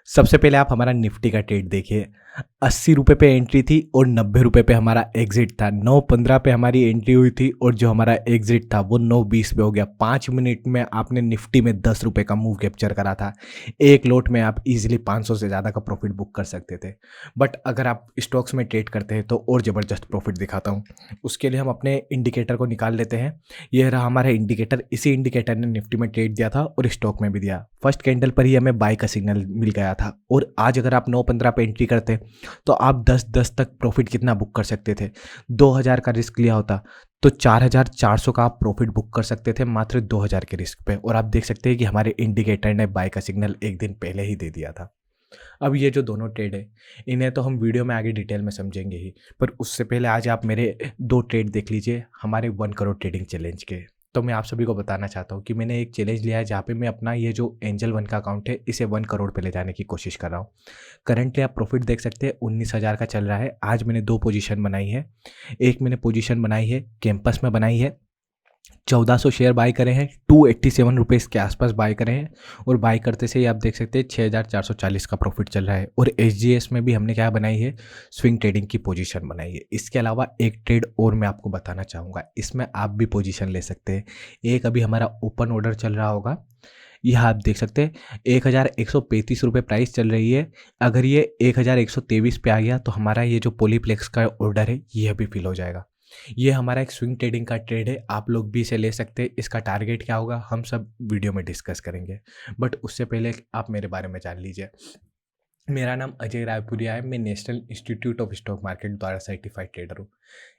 सबसे पहले आप हमारा निफ्टी का ट्रेड देखिए। 80 रुपये पे एंट्री थी और 90 रुपये पे हमारा एग्जिट था। 9:15 पे हमारी एंट्री हुई थी और जो हमारा एग्जिट था वो 9:20 पे हो गया। 5 मिनट में आपने निफ्टी में 10 रुपये का मूव कैप्चर करा था। एक लोट में आप इजीली 500 से ज़्यादा का प्रॉफिट बुक कर सकते थे। बट अगर आप स्टॉक्स में ट्रेड करते हैं तो और ज़बरदस्त प्रॉफिट दिखाता हूँ। उसके लिए हम अपने इंडिकेटर को निकाल लेते हैं। यह रहा हमारा इंडिकेटर। इसी इंडिकेटर ने निफ्टी में ट्रेड दिया था और स्टॉक में भी दिया। फर्स्ट कैंडल पर ही हमें बाय का सिग्नल मिल गया था और आज अगर आप 9:15 पे एंट्री करते तो आप 10-10 तक प्रॉफिट कितना बुक कर सकते थे। 2000 का रिस्क लिया होता तो 4400 का आप प्रॉफिट बुक कर सकते थे मात्र 2000 के रिस्क पे। और आप देख सकते हैं कि हमारे इंडिकेटर ने बाय का सिग्नल एक दिन पहले ही दे दिया था। अब ये जो दोनों ट्रेड है इन्हें तो हम वीडियो में आगे डिटेल में समझेंगे ही, पर उससे पहले आज आप मेरे दो ट्रेड देख लीजिए हमारे 1 करोड़ ट्रेडिंग चैलेंज के। तो मैं आप सभी को बताना चाहता हूँ कि मैंने एक चैलेंज लिया है जहाँ पे मैं अपना ये जो एंजल वन का अकाउंट है इसे 1 करोड़ पे ले जाने की कोशिश कर रहा हूँ। करंटली आप प्रॉफिट देख सकते हैं 19,000 का चल रहा है। आज मैंने 2 पोजीशन बनाई है। एक मैंने पोजीशन बनाई है कैंपस में बनाई है, 1400 शेयर बाय करे हैं, 287 रुपीज़ के आसपास बाय करे हैं और बाय करते से ही आप देख सकते हैं 6,440 का प्रॉफिट चल रहा है। और एसजीएस में भी हमने क्या बनाई है, स्विंग ट्रेडिंग की पोजीशन बनाई है। इसके अलावा एक ट्रेड और मैं आपको बताना चाहूँगा, इसमें आप भी पोजीशन ले सकते हैं। एक अभी हमारा ओपन ऑर्डर चल रहा होगा, यह आप देख सकते हैं 1,135 रुपये प्राइस चल रही है। अगर ये 1,123 पे आ गया तो हमारा ये जो पॉलीप्लेक्स का ऑर्डर है यह भी फिल हो जाएगा। ये हमारा एक स्विंग ट्रेडिंग का ट्रेड है, आप लोग भी इसे ले सकते हैं। इसका टारगेट क्या होगा हम सब वीडियो में डिस्कस करेंगे, बट उससे पहले आप मेरे बारे में जान लीजिए। मेरा नाम अजय रायपुरिया है। मैं national institute of stock market द्वारा सर्टिफाइड ट्रेडर हूँ।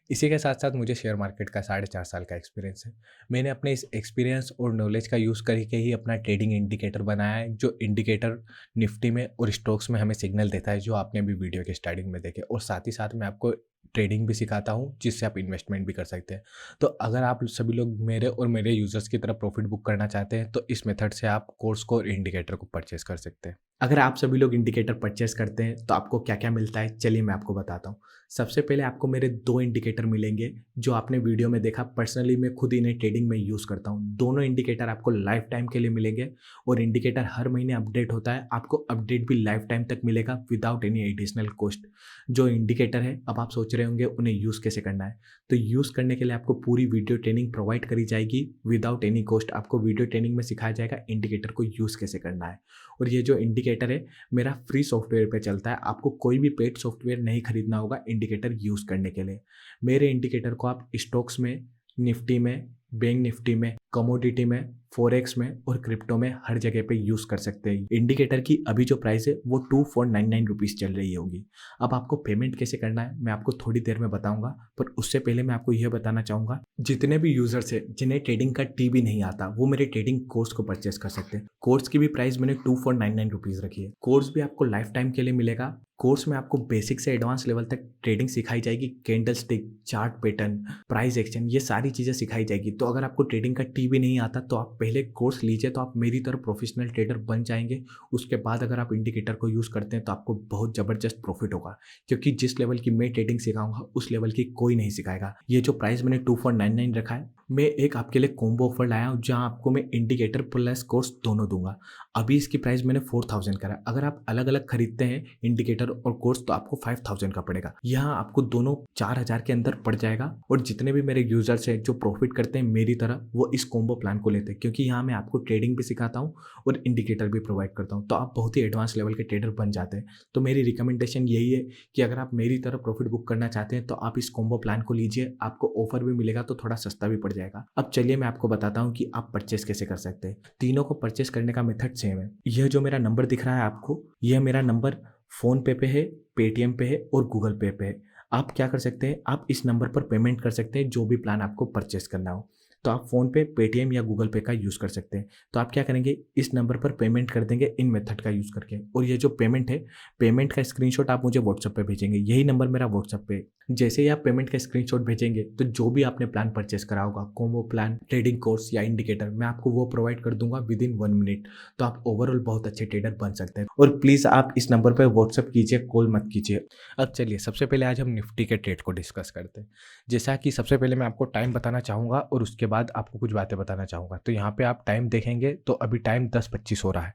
इसी के साथ साथ मुझे शेयर मार्केट का 4.5 साल का एक्सपीरियंस है। मैंने अपने इस एक्सपीरियंस और नॉलेज का यूज़ करके ही अपना ट्रेडिंग इंडिकेटर बनाया है, जो इंडिकेटर निफ्टी में और स्टॉक्स में हमें सिग्नल देता है, जो आपने भी वीडियो के स्टार्टिंग में देखे। और साथ ही साथ मैं आपको ट्रेडिंग भी सिखाता हूँ जिससे आप इन्वेस्टमेंट भी कर सकते हैं। तो अगर आप सभी लोग मेरे और मेरे यूजर्स की तरफ प्रॉफिट बुक करना चाहते हैं तो इस मेथड से आप कोर्स को और इंडिकेटर को परचेस कर सकते हैं। अगर आप सभी लोग इंडिकेटर परचेस करते हैं तो आपको क्या क्या मिलता है, चलिए मैं आपको बताता हूँ। सबसे पहले आपको मेरे 2 इंडिकेटर मिलेंगे जो आपने वीडियो में देखा। पर्सनली मैं खुद इन्हें ट्रेडिंग में यूज़ करता हूँ। दोनों इंडिकेटर आपको लाइफ टाइम के लिए मिलेंगे और इंडिकेटर हर महीने अपडेट होता है। आपको अपडेट भी लाइफ टाइम तक मिलेगा विदाउट एनी एडिशनल कॉस्ट। जो इंडिकेटर है, अब आप सोच रहे होंगे उन्हें यूज़ कैसे करना है, तो यूज़ करने के लिए आपको पूरी वीडियो ट्रेनिंग प्रोवाइड करी जाएगी विदाउट एनी कॉस्ट। आपको वीडियो ट्रेनिंग में सिखाया जाएगा इंडिकेटर को यूज़ कैसे करना है। और ये जो इंडिकेटर है मेरा फ्री सॉफ्टवेयर पे चलता है, आपको कोई भी पेड सॉफ्टवेयर नहीं खरीदना होगा इंडिकेटर यूज़ करने के लिए। मेरे इंडिकेटर को आप स्टॉक्स में, निफ्टी में, बैंक निफ्टी में, कमोडिटी में, फॉरेक्स में और क्रिप्टो में हर जगह पे यूज़ कर सकते हैं। इंडिकेटर की अभी जो प्राइस है वो 2499 रुपीज़ चल रही होगी। अब आपको पेमेंट कैसे करना है मैं आपको थोड़ी देर में बताऊंगा, पर उससे पहले मैं आपको यह बताना चाहूँगा, जितने भी यूजर्स है जिन्हें ट्रेडिंग का टी भी नहीं आता वो मेरे ट्रेडिंग कोर्स को परचेस कर सकते हैं। कोर्स की भी प्राइस मैंने 2499 रुपीज़ रखी है। कोर्स भी आपको लाइफ टाइम के लिए मिलेगा। कोर्स में आपको बेसिक से एडवांस लेवल तक ट्रेडिंग सिखाई जाएगी। Candle stick, chart pattern, price action, ये सारी चीज़ें सिखाई जाएगी। तो अगर आपको ट्रेडिंग का टी भी नहीं आता तो आप पहले कोर्स लीजिए, तो आप मेरी तरह प्रोफेशनल ट्रेडर बन जाएंगे। उसके बाद अगर आप इंडिकेटर को यूज़ करते हैं तो आपको बहुत ज़बरदस्त प्रॉफिट होगा, क्योंकि जिस लेवल की मैं ट्रेडिंग सिखाऊंगा उस लेवल की कोई नहीं सिखाएगा। ये जो प्राइस मैंने 2499 रखा है, मैं एक आपके लिए कॉम्बो ऑफर लाया हूँ जहाँ आपको मैं इंडिकेटर प्लस कोर्स दोनों दूंगा। अभी इसकी प्राइस मैंने 4000 करा। अगर आप अलग अलग खरीदते हैं इंडिकेटर और कोर्स तो आपको 5000 का पड़ेगा। यहाँ आपको दोनों 4000 के अंदर पड़ जाएगा। और जितने भी मेरे यूजर्स हैं जो प्रॉफिट करते हैं मेरी तरह, वो इस कॉम्बो प्लान को लेते हैं, क्योंकि यहाँ मैं आपको ट्रेडिंग भी सिखाता हूँ और इंडिकेटर भी प्रोवाइड करता हूँ। तो आप बहुत ही एडवांस लेवल के ट्रेडर बन जाते हैं। तो मेरी रिकमेंडेशन यही है कि अगर आप मेरी तरह प्रॉफिट बुक करना चाहते हैं तो आप इस कॉम्बो प्लान को लीजिए। आपको ऑफर भी मिलेगा तो थोड़ा सस्ता भी पड़ जाएगा। अब चलिए मैं आपको बताता हूँ कि आप परचेस कैसे कर सकते हैं। तीनों को परचेस करने का मेथड सेम है। यह जो मेरा नंबर दिख रहा है आपको, यह मेरा नंबर फ़ोन पे है, पेटीएम पे है और गूगल पे है। आप क्या कर सकते हैं, आप इस नंबर पर पेमेंट कर सकते हैं जो भी प्लान आपको परचेस करना हो। तो आप फ़ोन पे, पेटीएम या गूगल पे का यूज़ कर सकते हैं। तो आप क्या करेंगे, इस नंबर पर पेमेंट कर देंगे इन मेथड का यूज़ करके। और ये जो पेमेंट है, पेमेंट का स्क्रीनशॉट आप मुझे व्हाट्सएप पे भेजेंगे। यही नंबर मेरा व्हाट्सएप पे। जैसे ही आप पेमेंट का स्क्रीनशॉट भेजेंगे तो जो भी आपने प्लान परचेस करा होगा, कॉम्बो प्लान, ट्रेडिंग कोर्स या इंडिकेटर, मैं आपको वो प्रोवाइड कर दूंगा विद इन 1 मिनट। तो आप ओवरऑल बहुत अच्छे ट्रेडर बन सकते हैं। और प्लीज़ आप इस नंबर पर व्हाट्सएप कीजिए, कॉल मत कीजिए। अब चलिए सबसे पहले आज हम निफ्टी के ट्रेड को डिस्कस करते हैं। जैसा कि सबसे पहले मैं आपको टाइम बताना चाहूँगा और उसके बाद आपको कुछ बातें बताना चाहूँगा। तो यहाँ पे आप टाइम देखेंगे तो अभी टाइम 10:25 हो रहा है।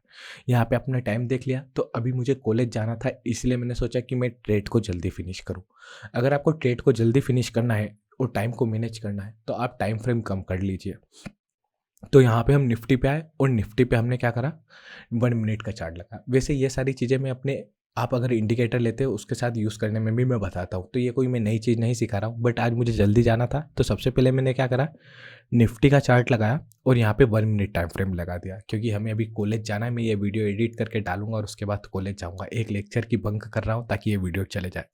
यहाँ पे आपने टाइम देख लिया, तो अभी मुझे कॉलेज जाना था, इसलिए मैंने सोचा कि मैं ट्रेड को जल्दी फिनिश करूँ। अगर आपको ट्रेड को जल्दी फिनिश करना है और टाइम को मैनेज करना है तो आप टाइम फ्रेम कम कर लीजिए। तो यहाँ पे हम निफ्टी पे आए और निफ्टी पे हमने क्या करा, 1 मिनट का चार्ट लगा। वैसे ये सारी चीज़ें मैं अपने, आप अगर इंडिकेटर लेते हो उसके साथ यूज़ करने में भी मैं बताता हूँ, तो ये कोई मैं नई चीज़ नहीं सिखा रहा हूँ। बट आज मुझे जल्दी जाना था, तो सबसे पहले मैंने क्या करा, निफ्टी का चार्ट लगाया और यहाँ पे 1 मिनट टाइम फ्रेम लगा दिया, क्योंकि हमें अभी कॉलेज जाना है। मैं ये वीडियो एडिट करके डालूंगा और उसके बाद कॉलेज जाऊँगा। एक लेक्चर की बंक कर रहा हूँ ताकि ये वीडियो चले जाए।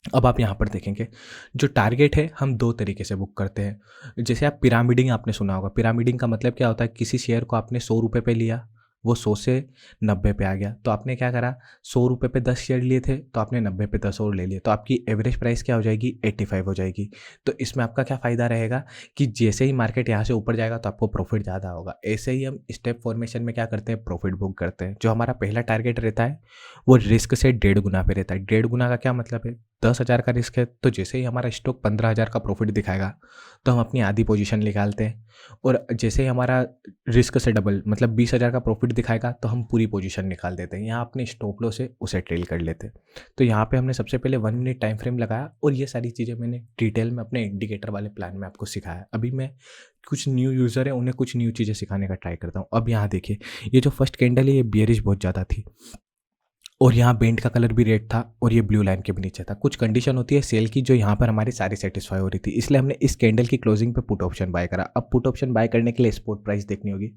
अब आप यहाँ पर देखेंगे, जो टारगेट है हम 2 तरीके से बुक करते हैं। जैसे आप पिरामिडिंग आपने सुना होगा। पिरामिडिंग का मतलब क्या होता है, किसी शेयर को आपने 100 रुपये पे लिया, वो 100 से 90 पे आ गया, तो आपने क्या करा, 100 रुपये पे 10 शेयर लिए थे, तो आपने 90 पे 10 और ले लिए, तो आपकी एवरेज प्राइस क्या हो जाएगी, 85 हो जाएगी। तो इसमें आपका क्या फ़ायदा रहेगा कि जैसे ही मार्केट यहाँ से ऊपर जाएगा तो आपको प्रॉफिट ज़्यादा होगा। ऐसे ही हम स्टेप फॉर्मेशन में क्या करते हैं, प्रॉफिट बुक करते हैं। जो हमारा पहला टारगेट रहता है वो रिस्क से 1.5 गुना पे रहता है। 1.5 गुना का क्या मतलब है, 10,000 का रिस्क है, तो जैसे ही हमारा स्टॉक 15,000 का प्रॉफिट दिखाएगा तो हम अपनी आधी पोजीशन निकालते हैं, और जैसे ही हमारा रिस्क से डबल मतलब 20,000 का प्रॉफिट दिखाएगा तो हम पूरी पोजीशन निकाल देते हैं। यहाँ अपने स्टॉप लॉस से उसे ट्रेल कर लेते हैं। तो यहाँ पे हमने सबसे पहले 1 मिनट टाइम फ्रेम लगाया, और ये सारी चीज़ें मैंने डिटेल में अपने इंडिकेटर वाले प्लान में आपको सिखाया। अभी मैं कुछ न्यू यूज़र है उन्हें कुछ न्यू चीज़ें सिखाने का ट्राई करता हूँ। अब यहाँ देखिए, ये जो फर्स्ट कैंडल है ये बियरिश बहुत ज़्यादा थी, और यहाँ बेंट का कलर भी रेड था, और ये ब्लू लाइन के भी नीचे था। कुछ कंडीशन होती है सेल की जो यहाँ पर हमारी सारी सेटिस्फाई हो रही थी, इसलिए हमने इस कैंडल की क्लोजिंग पे पुट ऑप्शन बाय करा। अब पुट ऑप्शन बाय करने के लिए स्पॉट प्राइस देखनी होगी।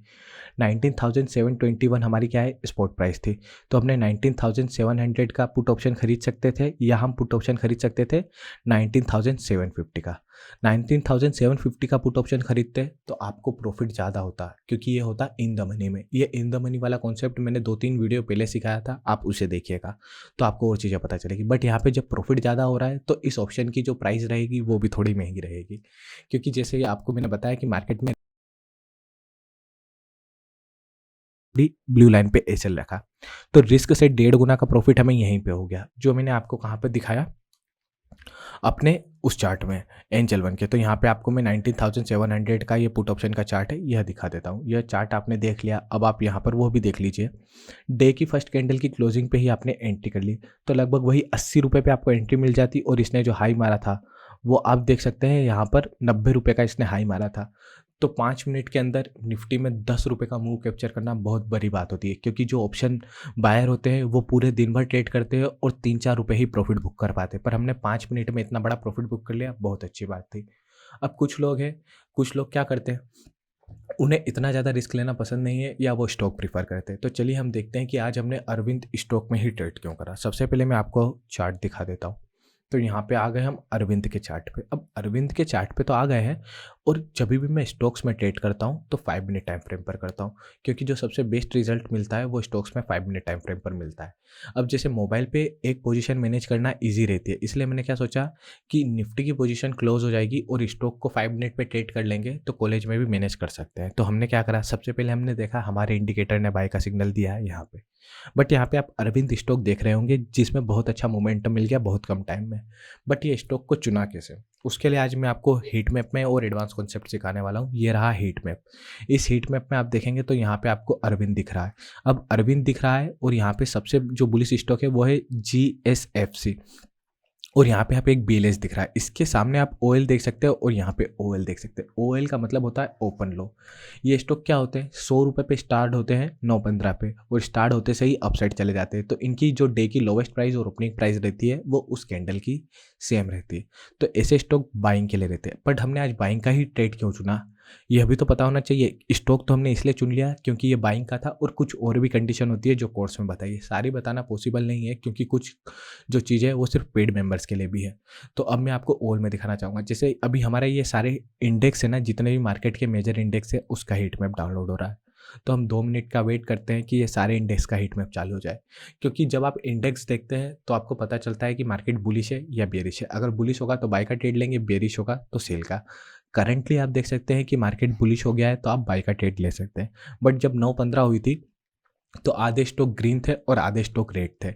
19,721 हमारी क्या है, स्पॉट प्राइस थी। तो हमने 19,700 का पुट ऑप्शन खरीद सकते थे, या हम पुट ऑप्शन खरीद सकते थे 19,750 का। 19,750 का पुट ऑप्शन खरीदते तो आपको प्रॉफिट ज़्यादा होता, क्योंकि ये होता इन द मनी में। ये इन द मनी वाला कॉन्सेप्ट मैंने 2-3 वीडियो पहले सिखाया था, आप उसे देखिएगा तो आपको और चीज़ें पता चलेगी। बट यहाँ पे जब प्रॉफिट ज़्यादा हो रहा है तो इस ऑप्शन की जो प्राइस रहेगी वो भी थोड़ी महंगी रहेगी, क्योंकि जैसे ये आपको मैंने बताया कि मार्केट में ब्लू लाइन पे एसएल रखा, तो रिस्क से 1.5 गुना का प्रॉफिट हमें यहीं पे हो गया, जो मैंने आपको कहाँ पे दिखाया, अपने उस चार्ट में एंजल वन के। तो यहाँ पे आपको मैं 19,700 का ये पुट ऑप्शन का चार्ट है यह दिखा देता हूँ। यह चार्ट आपने देख लिया, अब आप यहाँ पर वो भी देख लीजिए। डे की फर्स्ट कैंडल की क्लोजिंग पे ही आपने एंट्री कर ली, तो लगभग वही 80 रुपये पे आपको एंट्री मिल जाती, और इसने जो हाई मारा था वो आप देख सकते हैं यहाँ पर 90 रुपये का इसने हाई मारा था। तो 5 मिनट के अंदर निफ्टी में 10 रुपये का मूव कैप्चर करना बहुत बड़ी बात होती है, क्योंकि जो ऑप्शन बायर होते हैं वो पूरे दिन भर ट्रेड करते हैं और 3-4 रुपये ही प्रॉफिट बुक कर पाते हैं, पर हमने 5 मिनट में इतना बड़ा प्रॉफिट बुक कर लिया, बहुत अच्छी बात थी। अब कुछ लोग हैं, कुछ लोग क्या करते हैं, उन्हें इतना ज़्यादा रिस्क लेना पसंद नहीं है, या वो स्टॉक प्रीफर करते हैं। तो चलिए हम देखते हैं कि आज हमने अरविंद स्टॉक में ही ट्रेड क्यों करा। सबसे पहले मैं आपको चार्ट दिखा देता हूँ। तो यहाँ पे आ गए हम अरविंद के चार्ट पे। अब अरविंद के चार्ट पे तो आ गए हैं, और जब भी मैं स्टॉक्स में ट्रेड करता हूँ तो 5 मिनट टाइम फ्रेम पर करता हूँ, क्योंकि जो सबसे बेस्ट रिजल्ट मिलता है वो स्टॉक्स में 5 मिनट टाइम फ्रेम पर मिलता है। अब जैसे मोबाइल पे एक पोजीशन मैनेज करना इजी रहती है, इसलिए मैंने क्या सोचा कि निफ्टी की पोजीशन क्लोज हो जाएगी और स्टॉक को 5 मिनट पे ट्रेड कर लेंगे तो कॉलेज में भी मैनेज कर सकते हैं। तो हमने क्या करा, सबसे पहले हमने देखा हमारे इंडिकेटर ने बाय का सिग्नल दिया है यहाँ पे, बट यहाँ पे आप अरविंद स्टॉक देख रहे होंगे जिसमें बहुत अच्छा मोमेंटम मिल गया बहुत कम टाइम में। बट ये स्टॉक को चुना कैसे, उसके लिए आज मैं आपको हीट मैप में और एडवांस कॉन्सेप्ट सिखाने वाला हूँ। ये रहा हीट मैप। इस हीट मैप में आप देखेंगे तो यहाँ पे आपको अरविंद दिख रहा है। अब अरविंद दिख रहा है, और यहाँ पे सबसे जो बुलिश स्टॉक है वो है GSFC, और यहाँ पे एक BLS दिख रहा है। इसके सामने आप OL देख सकते हो, और यहाँ पे OL देख सकते हो। OL का मतलब होता है ओपन लो। ये स्टॉक क्या होते हैं, 100 रुपये पे स्टार्ट होते हैं 9:15 पे, और स्टार्ट होते से ही अपसाइड चले जाते हैं। तो इनकी जो डे की लोवेस्ट प्राइस और ओपनिंग प्राइस रहती है वो उस कैंडल की सेम रहती है। तो ऐसे स्टॉक बाइंग के लिए रहते हैं। बट हमने आज बाइंग का ही ट्रेड क्यों चुना, यह भी तो पता होना चाहिए। स्टॉक तो हमने इसलिए चुन लिया क्योंकि ये बाइंग का था, और कुछ और भी कंडीशन होती है जो कोर्स में बताइए। सारी बताना पॉसिबल नहीं है, क्योंकि कुछ जो चीज़ें है वो सिर्फ पेड मेंबर्स के लिए भी है। तो अब मैं आपको ओल में दिखाना चाहूँगा। जैसे अभी हमारा ये सारे इंडेक्स है ना, जितने भी मार्केट के मेजर इंडेक्स है उसका हीट मैप डाउनलोड हो रहा है। तो हम 2 मिनट का वेट करते हैं कि ये सारे इंडेक्स का हीट मैप चालू हो जाए, क्योंकि जब आप इंडेक्स देखते हैं तो आपको पता चलता है कि मार्केट बुलिश है या बेरिश है। अगर बुलिश होगा तो बाय का ट्रेड लेंगे, बेरिश होगा तो सेल का। करंटली आप देख सकते हैं कि मार्केट बुलिश हो गया है तो आप बाय का ट्रेड ले सकते हैं। बट जब 9:15 हुई थी तो आधे स्टॉक ग्रीन थे और आधे स्टॉक रेड थे।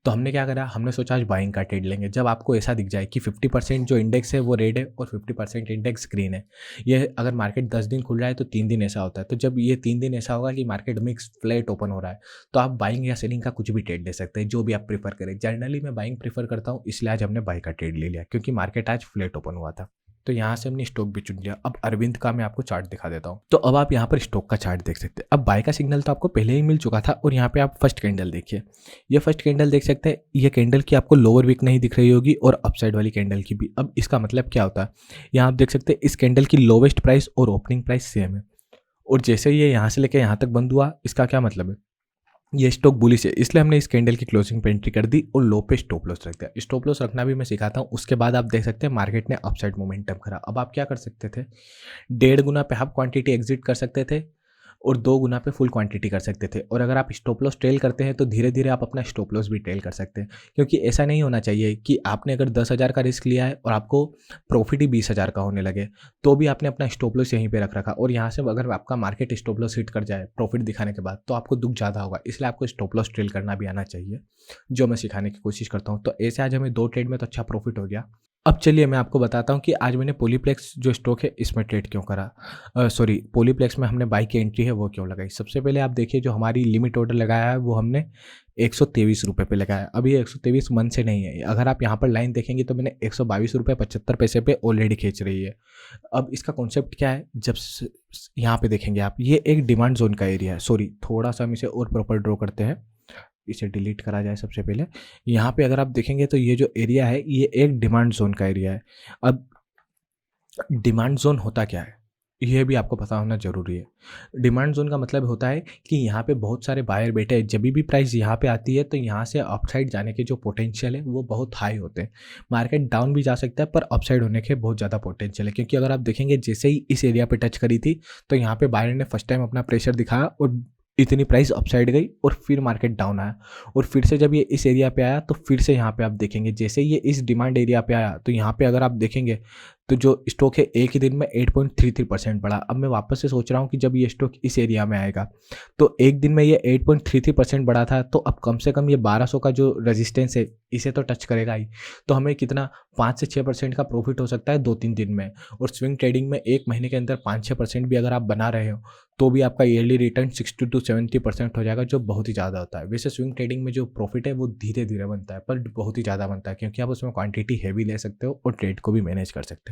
तो हमने क्या करा, हमने सोचा आज बाइंग का ट्रेड लेंगे। जब आपको ऐसा दिख जाए कि 50% जो इंडेक्स है वो रेड है और 50% इंडेक्स ग्रीन है, ये अगर मार्केट 10 दिन खुल रहा है तो 3 दिन ऐसा होता है। तो जब ये 3 दिन ऐसा होगा कि मार्केट मिक्स फ्लैट ओपन हो रहा है, तो आप बाइंग या सेलिंग का कुछ भी ट्रेड ले सकते हैं, जो भी आप प्रेफर करें। जनरली मैं बाइंग प्रेफर करता हूँ, इसलिए आज हमने बाई का ट्रेड ले लिया क्योंकि मार्केट आज फ्लैट ओपन हुआ था। तो यहाँ से हमने स्टॉक भी चुन लिया। अब अरविंद का मैं आपको चार्ट दिखा देता हूँ। तो अब आप यहाँ पर स्टॉक का चार्ट देख सकते हैं। अब बाय का सिग्नल तो आपको पहले ही मिल चुका था और यहाँ पे आप फर्स्ट कैंडल देखिए, ये फर्स्ट कैंडल देख सकते हैं। ये कैंडल की आपको लोअर वीक नहीं दिख रही होगी और अपसाइड वाली कैंडल की भी। अब इसका मतलब क्या होता है, यहाँ आप देख सकते हैं इस कैंडल की लोवेस्ट प्राइस और ओपनिंग प्राइस सेम है, और जैसे ये यहाँ से लेकर यहाँ तक बंद हुआ, इसका क्या मतलब है, ये स्टॉक बुलिश है, इसलिए हमने इस कैंडल की क्लोजिंग पे एंट्री कर दी और लो पे स्टॉप लॉस रख दिया। स्टॉप लॉस रखना भी मैं सिखाता हूँ। उसके बाद आप देख सकते हैं मार्केट ने अपसाइड मोमेंटम करा। अब आप क्या कर सकते थे, 1.5 गुना पे हाफ क्वांटिटी एग्जिट कर सकते थे और 2 गुना पे फुल क्वांटिटी कर सकते थे। और अगर आप स्टॉप लॉस ट्रेल करते हैं तो धीरे धीरे आप अपना स्टॉप लॉस भी ट्रेल कर सकते हैं, क्योंकि ऐसा नहीं होना चाहिए कि आपने अगर 10,000 का रिस्क लिया है और आपको प्रॉफिट ही 20,000 का होने लगे, तो भी आपने अपना स्टॉप लॉस यहीं पे रख रखा और यहाँ से अगर आपका मार्केट स्टॉप लॉस हिट कर जाए प्रॉफिट दिखाने के बाद, तो आपको दुख ज़्यादा होगा। इसलिए आपको स्टॉप लॉस ट्रेल करना भी आना चाहिए, जो मैं सिखाने की कोशिश करता हूँ। तो ऐसे आज हमें 2 ट्रेड में तो अच्छा प्रॉफिट हो गया। अब चलिए मैं आपको बताता हूँ कि आज मैंने पॉलीप्लेक्स जो स्टॉक है इसमें ट्रेड क्यों करा, सॉरी पॉलीप्लेक्स में हमने बाई की एंट्री है वो क्यों लगाई। सबसे पहले आप देखिए जो हमारी लिमिट ऑर्डर लगाया है वो हमने 123 रुपये पे लगाया। अब ये 123 मन से नहीं है, अगर आप यहाँ पर लाइन देखेंगे तो मैंने 122 रुपये 75 पैसे पे ऑलरेडी खींच रही है। अब इसका कॉन्सेप्ट क्या है, जब यहाँ पे देखेंगे आप, ये एक डिमांड जोन का एरिया है। सॉरी थोड़ा सा हम इसे और प्रॉपर ड्रॉ करते हैं, इसे डिलीट करा जाए सबसे पहले। यहाँ पे अगर आप देखेंगे तो ये जो एरिया है ये एक डिमांड जोन का एरिया है। अब डिमांड जोन होता क्या है, ये भी आपको पता होना जरूरी है। डिमांड जोन का मतलब होता है कि यहाँ पे बहुत सारे बायर बैठे हैं, जब भी प्राइस यहाँ पे आती है तो यहाँ से अपसाइड जाने के जो पोटेंशियल है वो बहुत हाई होते हैं। मार्केट डाउन भी जा सकता है पर अपसाइड होने के बहुत ज़्यादा पोटेंशियल है, क्योंकि अगर आप देखेंगे जैसे ही इस एरिया पे टच करी थी तो यहाँ पे बायर ने फर्स्ट टाइम अपना प्रेशर दिखाया और इतनी प्राइस अपसाइड गई और फिर मार्केट डाउन आया, और फिर से जब ये इस एरिया पे आया तो फिर से यहाँ पे आप देखेंगे जैसे ये इस डिमांड एरिया पे आया तो यहाँ पे अगर आप देखेंगे तो जो स्टॉक है एक ही दिन में 8.33% बढ़ा। अब मैं वापस से सोच रहा हूँ कि जब ये स्टॉक इस एरिया में आएगा तो एक दिन में ये 8.33% बढ़ा था, तो अब कम से कम ये 1200 का जो रेजिस्टेंस है इसे तो टच करेगा ही। तो हमें कितना 5 से 6% का प्रॉफिट हो सकता है 2-3 दिन में। और स्विंग ट्रेडिंग में एक महीने के अंदर 5-6% भी अगर आप बना रहे हो तो भी आपका ईयरली रिटर्न 60 to 70% हो जाएगा, जो बहुत ही ज़्यादा होता है। वैसे स्विंग ट्रेडिंग में जो प्रॉफिट है वो धीरे धीरे बनता है पर बहुत ही ज़्यादा बनता है, क्योंकि आप उसमें क्वांटिटी हैवी ले सकते हो और ट्रेड को भी मैनेज कर सकते हो।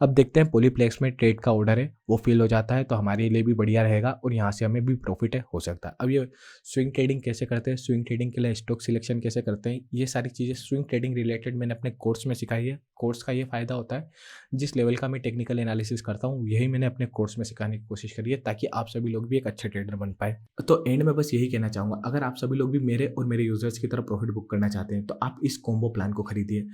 अब देखते हैं पॉलीप्लेक्स में ट्रेड का ऑर्डर है वो फिल हो जाता है तो हमारे लिए भी बढ़िया रहेगा और यहाँ से हमें भी प्रॉफिट है हो सकता है। अब ये स्विंग ट्रेडिंग कैसे करते हैं, स्विंग ट्रेडिंग के लिए स्टॉक सिलेक्शन कैसे करते हैं, ये सारी चीज़ें स्विंग ट्रेडिंग रिलेटेड मैंने अपने कोर्स में सिखाई है। कोर्स का ये फ़ायदा होता है, जिस लेवल का मैं टेक्निकल एनालिसिस करता हूँ यही मैंने अपने कोर्स में सिखाने की कोशिश करी है, ताकि आप सभी लोग भी एक अच्छे ट्रेडर बन पाए। तो एंड में बस यही कहना चाहूँगा, अगर आप सभी लोग भी मेरे और मेरे यूजर्स की तरह प्रॉफिट बुक करना चाहते हैं तो आप इस कॉम्बो प्लान को खरीदिए।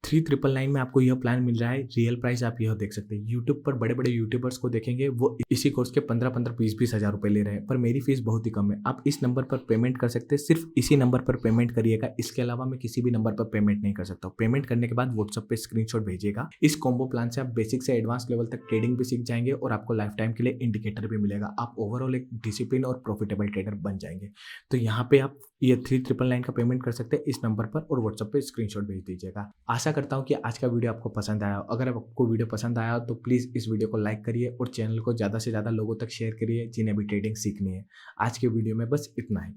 3999 में आपको यह प्लान मिल रहा है। रियल प्राइस आप यह देख सकते हैं। यूट्यूब पर बड़े बड़े यूट्यूबर्स को देखेंगे वो इसी कोर्स के 15-15, 20-20 हज़ार रुपये ले रहे हैं, पर मेरी फीस बहुत ही कम है। आप इस नंबर पर पेमेंट कर सकते हैं, सिर्फ इसी नंबर पर पेमेंट करिएगा। इसके अलावा मैं किसी भी नंबर पर पेमेंट नहीं कर सकता हूँ। पेमेंट करने के बाद व्हाट्सएप पे स्क्रीनशॉट भेजिएगा। इस कॉम्बो प्लान से आप बेसिक से एडवांस लेवल तक ट्रेडिंग भी सीख जाएंगे और आपको लाइफ टाइम के लिए इंडिकेटर भी मिलेगा। आप ओवरऑल एक डिसिप्लिन और प्रॉफिटेबल ट्रेडर बन जाएंगे। तो यहाँ पे आप ये 3999 का पेमेंट कर सकते हैं इस नंबर पर और व्हाट्सएप पे स्क्रीनशॉट भेज दीजिएगा। आशा करता हूँ कि आज का वीडियो आपको पसंद आया। अगर आपको वीडियो पसंद आया तो प्लीज़ इस वीडियो को लाइक करिए और चैनल को ज़्यादा से ज़्यादा लोगों तक शेयर करिए जिन्हें भी ट्रेडिंग सीखनी है। आज के वीडियो में बस इतना ही।